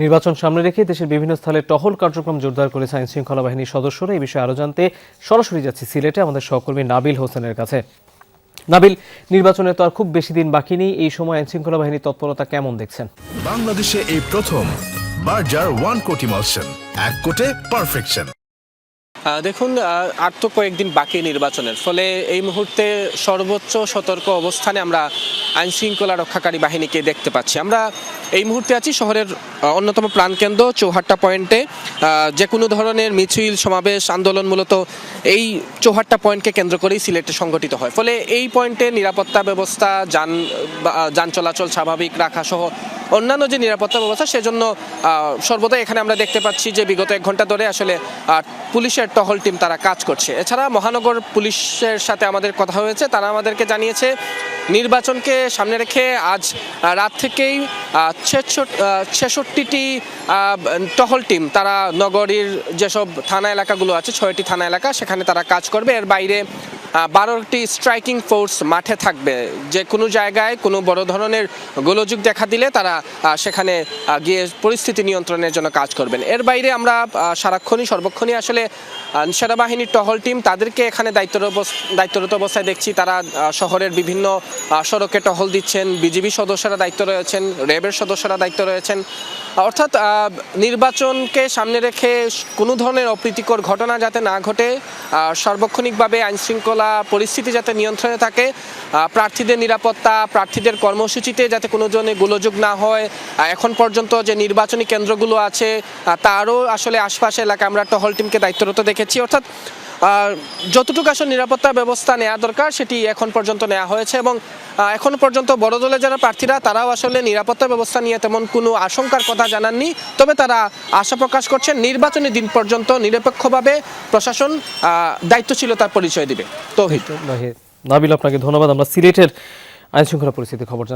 নির্বাচন সামনে রেখে দেশের বিভিন্ন স্থলে টহল কার্যক্রম জোরদার করেছে আইন শৃঙ্খলা বাহিনীর সদস্যরা। এই বিষয়ে আরো জানতে সরাসরি যাচ্ছি সিলেটে আমাদের সহকর্মী নাবিল হোসেনের কাছে। নাবিল, নির্বাচনের তো আর খুব বেশি দিন বাকি নেই, এই সময় আইন শৃঙ্খলা বাহিনীর তৎপরতা কেমন দেখছেন? বাংলাদেশে এই প্রথম বার্জার 1 কোটি মালসেন, 1 কোটে পারফেকশন। দেখুন, আর তো কয়েকদিন বাকি নির্বাচনের, ফলে এই মুহূর্তে সর্বোচ্চ সতর্ক অবস্থানে আমরা আইন শৃঙ্খলা রক্ষাকারী বাহিনীকে দেখতে পাচ্ছি। আমরা এই মুহূর্তে আছি শহরের অন্যতম প্রাণকেন্দ্র চৌহাট্টা পয়েন্টে। যে কোনো ধরনের মিছিল, সমাবেশ, আন্দোলন মূলত এই চৌহাট্টা পয়েন্টকে কেন্দ্র করেই সিলেটে সংগঠিত হয়। ফলে এই পয়েন্টে নিরাপত্তা ব্যবস্থা, যান চলাচল স্বাভাবিক রাখা সহ অন্যান্য যে নিরাপত্তা ব্যবস্থা, সেজন্য সর্বদা এখানে আমরা দেখতে পাচ্ছি যে বিগত 1 ঘন্টা ধরে আসলে পুলিশের টহল টিম তারা কাজ করছে। এছাড়া মহানগর পুলিশের সাথে আমাদের কথা হয়েছে, তারা আমাদেরকে জানিয়েছে নির্বাচনকে সামনে রেখে আজ রাত থেকেই 66টি টহল টিম তারা নগরীর যেসব থানা এলাকাগুলো আছে, 6টি থানা এলাকা, সেখানে তারা কাজ করবে। এর বাইরে 12টি স্ট্রাইকিং ফোর্স মাঠে থাকবে। যে কোনো জায়গায় কোনো বড় ধরনের গোলযোগ দেখা দিলে তারা সেখানে গিয়ে পরিস্থিতি নিয়ন্ত্রণের জন্য কাজ করবেন। এর বাইরে আমরা সর্বক্ষণই আসলে সেনাবাহিনীর টহল টিম তাদেরকে এখানে দায়িত্বরত অবস্থায় দেখছি। তারা শহরের বিভিন্ন সড়কে টহল দিচ্ছেন, বিজিবি সদস্যরা দায়িত্ব রয়েছেন, র্যাবের সদস্যরা দায়িত্ব রয়েছেন। অর্থাৎ নির্বাচনকে সামনে রেখে কোনো ধরনের অপ্রীতিকর ঘটনা যাতে না ঘটে, সার্বক্ষণিকভাবে আইনশৃঙ্খলা পরিস্থিতি যাতে নিয়ন্ত্রণে থাকে, প্রার্থীদের নিরাপত্তা, প্রার্থীদের কর্মসূচিতে যাতে কোনো ধরনের গোলযোগ না হয়। এখন পর্যন্ত যে নির্বাচনী কেন্দ্রগুলো আছে তারও আসলে আশপাশে এলাকায় আমরা টহল টিমকে দায়িত্বরত দেখেছি। অর্থাৎ যতটুকু আসলে নিরাপত্তা ব্যবস্থা নেওয়া দরকার সেটি এখন পর্যন্ত নেওয়া হয়েছে, এবং এখন পর্যন্ত বড় দলের যারা প্রার্থীরা তারাও আসলে নিরাপত্তা ব্যবস্থা নিয়ে তেমন কোনো আশঙ্কার কথা জানাননি। তবে তারা আশা প্রকাশ করছেন নির্বাচনের দিন পর্যন্ত নিরপেক্ষভাবে প্রশাসন দায়িত্বশীলতার পরিচয় দিবে। তৌহিদ। নাবিল, আপনাকে ধন্যবাদ। আমরা সিলেটের আইন শৃঙ্খলা পরিস্থিতির খবর জানছি।